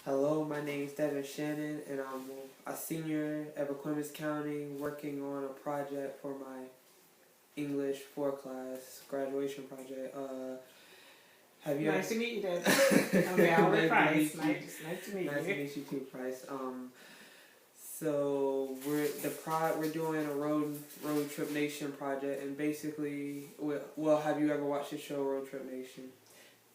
Hello, my name is Devin and I'm a senior at Clemens County working on a project for my English 4 class graduation project. Have you Nice to meet you, Devin. I'm Valerie Price. Nice to meet you. Nice to meet you too, Price. So we're doing a road trip nation project, and basically, well, have you ever watched the show Road Trip Nation?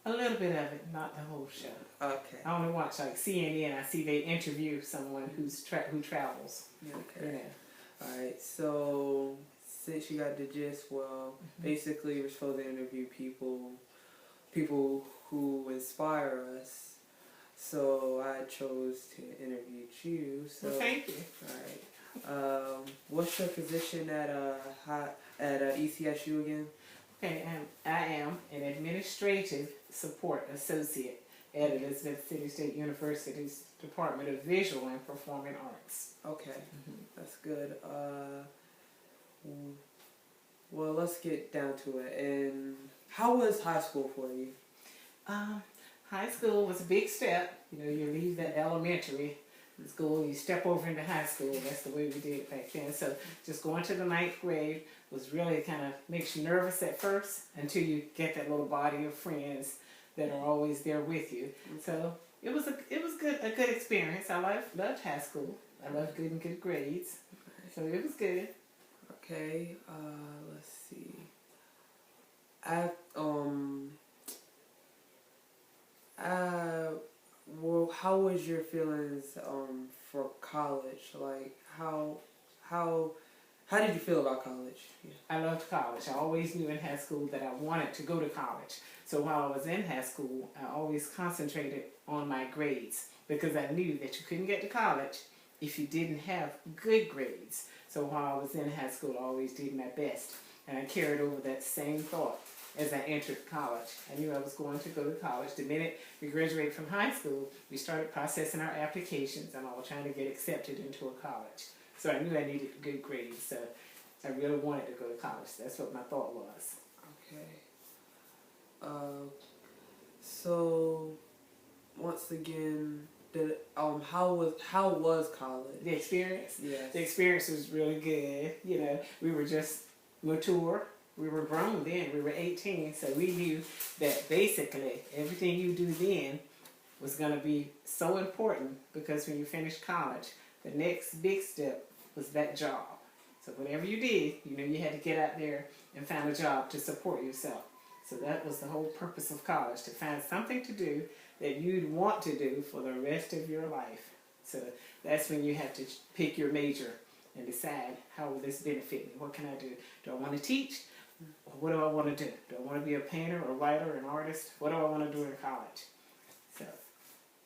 A little bit of it, not the whole show. Okay. I only watch like CNN. I see they interview someone who travels. Okay. Yeah. All right. So since you got the gist, well, basically we're supposed to interview people who inspire us. So I chose to interview you. So Well, thank you. All right. What's your position at ECSU again? Okay, and I am an administrative support associate at Elizabeth City State University's Department of Visual and Performing Arts. Okay, that's good. Well, let's get down to it. And how was high school for you? High school was a big step. You know, you leave that elementary school, you step over into high school. That's the way we did it back then. So just going to the 9th grade was really kind of makes you nervous at first until you get that little body of friends that are always there with you. So it was a good experience. I loved high school. I loved getting good grades. So it was good. Okay. Let's see. Well, how was your feelings for college? Like how did you feel about college? Yeah. I loved college. I always knew in high school that I wanted to go to college. So while I was in high school, I always concentrated on my grades because I knew that you couldn't get to college if you didn't have good grades. So while I was in high school, I always did my best. And I carried over that same thought as I entered college. I knew I was going to go to college. The minute we graduated from high school, we started processing our applications and all trying to get accepted into a college. So I knew I needed good grades. So I really wanted to go to college. That's what my thought was. Okay. So once again, how was college? The experience? Yes. The experience was really good. You know, we were just mature. We were grown then. We were 18, so we knew that basically everything you do then was going to be so important because when you finished college, the next big step was that job. So whatever you did, you know you had to get out there and find a job to support yourself. So that was the whole purpose of college, to find something to do that you'd want to do for the rest of your life. So that's when you have to pick your major and decide, how will this benefit me? What can I do? Do I want to teach? What do I want to do? Do I want to be a painter, a writer, an artist? What do I want to do in college?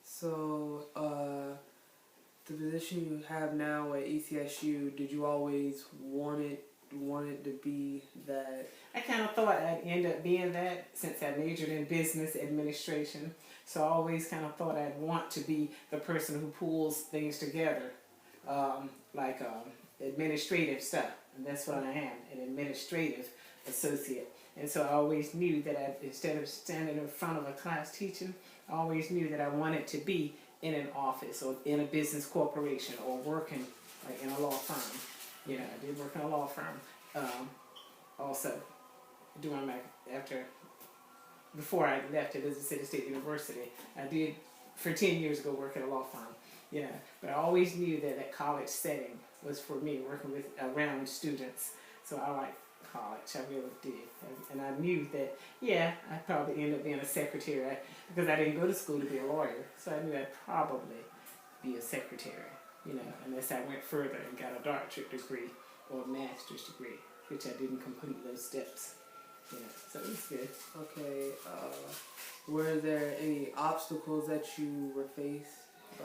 So, the position you have now at ECSU, did you always want it to be that? I kind of thought I'd end up being that since I majored in business administration. So I always kind of thought I'd want to be the person who pulls things together, like administrative stuff. And that's what I am, an administrative associate. And so I always knew that instead of standing in front of a class teaching, I always knew that I wanted to be in an office or in a business corporation or working like in a law firm. You know, I did work in a law firm. Also, before I left Elizabeth City State University, I did for 10 years ago work at a law firm. Yeah, but I always knew that college setting was for me, working around students. So I liked college, I really did. And I knew that, yeah, I'd probably end up being a secretary because I didn't go to school to be a lawyer. So I knew I'd probably be a secretary, you know, unless I went further and got a doctorate degree or a master's degree, which I didn't complete those steps. You know, so it was good. Okay, were there any obstacles that you were faced by?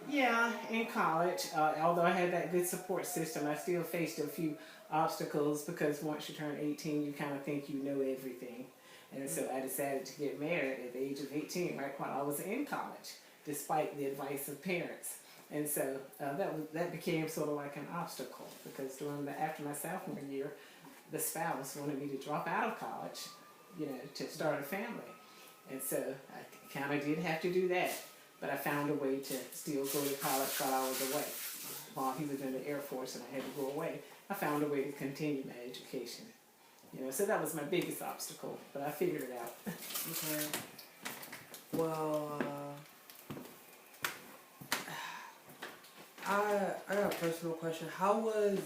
Yeah, in college, although I had that good support system, I still faced a few obstacles because once you turn 18, you kind of think you know everything. And so I decided to get married at the age of 18, right while I was in college, despite the advice of parents. And so that became sort of like an obstacle because after my sophomore year, the spouse wanted me to drop out of college, you know, to start a family. And so I kind of did have to do that. but I found a way to still go to college while I was away. While he was in the Air Force and I had to go away, I found a way to continue my education. So that was my biggest obstacle, but I figured it out. Okay. Well, I got a personal question. How was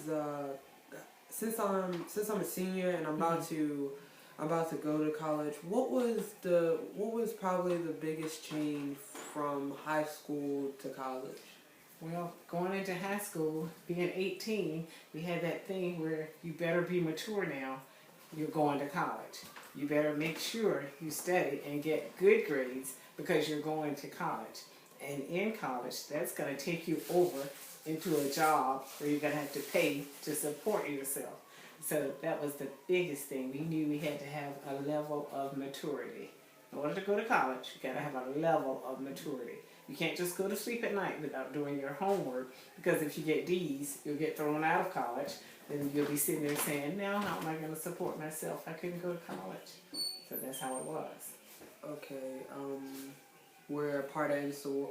since I'm a senior and I'm about to go to college, what was probably the biggest change from high school to college? Well, going into high school, being 18, we had that thing where you better be mature now. You're going to college. You better make sure you study and get good grades because you're going to college. And in college, that's going to take you over into a job where you're going to have to pay to support yourself. So that was the biggest thing. We knew we had to have a level of maturity. In order to go to college, you got to have a level of maturity. You can't just go to sleep at night without doing your homework, because if you get D's, you'll get thrown out of college. Then you'll be sitting there saying, now how am I going to support myself? I couldn't go to college. So that's how it was. Okay. Were a part of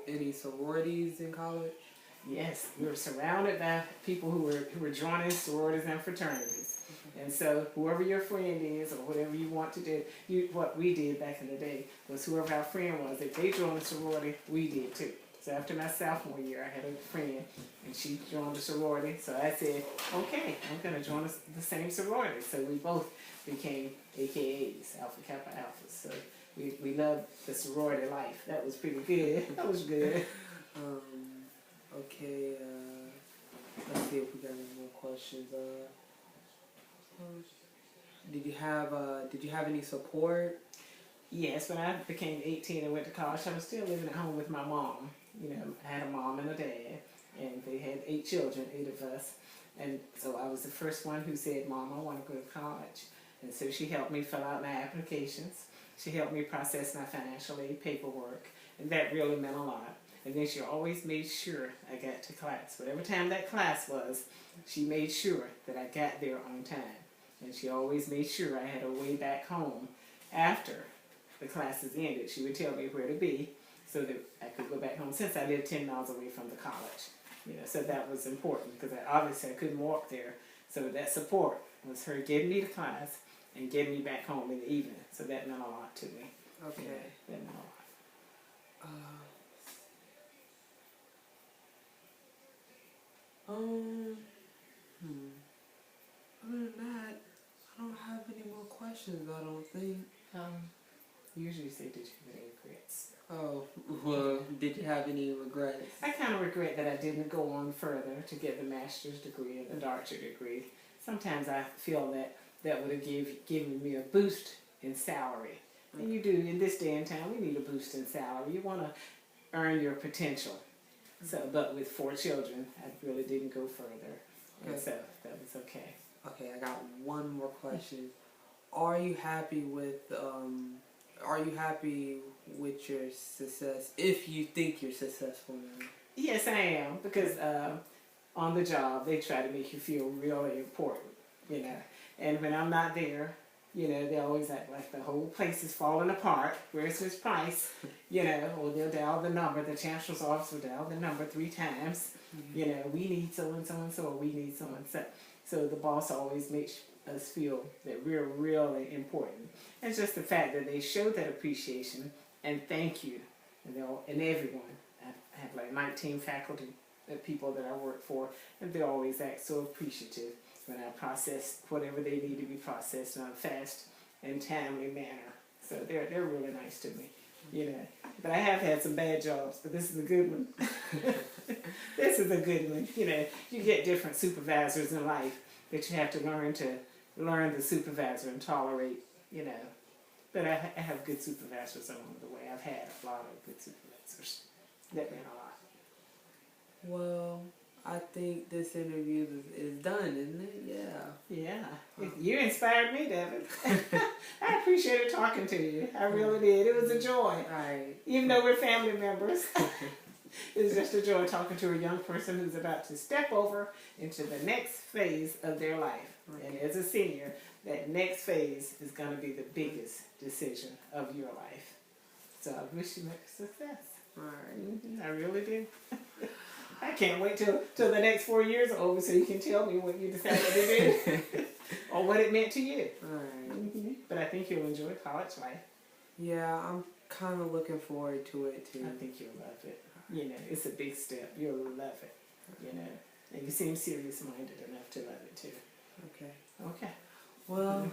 any sororities in college? Yes, we were surrounded by people who were joining sororities and fraternities. And so whoever your friend is or whatever you want to do, what we did back in the day was whoever our friend was, if they joined a sorority, we did too. So after my sophomore year, I had a friend and she joined a sorority. So I said, okay, I'm going to join the same sorority. So we both became AKAs, Alpha Kappa Alpha. So we loved the sorority life. That was pretty good. That was good. Okay, let's see if we got any more questions. Did you have any support? Yes, when I became 18 and went to college, I was still living at home with my mom. I had a mom and a dad, and they had 8 children, 8 of us. And so I was the first one who said, Mom, I want to go to college. And so she helped me fill out my applications. She helped me process my financial aid paperwork, and that really meant a lot. And then she always made sure I got to class. Whatever time that class was, she made sure that I got there on time. And she always made sure I had a way back home after the classes ended. She would tell me where to be so that I could go back home, since I lived 10 miles away from the college. So that was important, because obviously I couldn't walk there. So that support was her getting me to class and getting me back home in the evening. So that meant a lot to me. Okay. That meant a lot. Other than that, I don't have any more questions, I don't think. Usually say, did you have any regrets? Oh, well, did you have any regrets? I kind of regret that I didn't go on further to get the master's degree and the doctorate degree. Sometimes I feel that would have given me a boost in salary. And you do, in this day and time, we need a boost in salary. You want to earn your potential. So, but with 4 children, I really didn't go further. Okay. And so that was okay. Okay, I got one more question. Are you happy with your success, if you think you're successful now? Yes, I am, because on the job, they try to make you feel really important, And when I'm not there, they always act like the whole place is falling apart. Where's Miss Price? Or they'll dial the number. The chancellor's office will dial the number 3 times. Mm-hmm. We need so-and-so, or we need so-and-so. So the boss always makes us feel that we're really important. And just the fact that they show that appreciation and thank you. And everyone. I have like 19 faculty people that I work for, and they always act so appreciative when I process whatever they need to be processed in a fast and timely manner. So they're really nice to me, But I have had some bad jobs, but this is a good one. This is a good one. You get different supervisors in life that you have to learn the supervisor and tolerate, But I have good supervisors along the way. I've had a lot of good supervisors. That meant a lot. Well, I think this interview is done, isn't it? Yeah. You inspired me, Devin. I appreciated talking to you. I really did. It was a joy. Right. Even though we're family members. It was just a joy talking to a young person who's about to step over into the next phase of their life. Right. And as a senior, that next phase is going to be the biggest decision of your life. So I wish you much success. Alright. I really do. I can't wait till the next 4 years are over so you can tell me what you decided to do or what it meant to you. Alright. But I think you'll enjoy college life. Yeah, I'm kind of looking forward to it too. I think you'll love it. You know, it's a big step. You'll love it. You know, and you seem serious-minded enough to love it too. Okay. Okay. Well,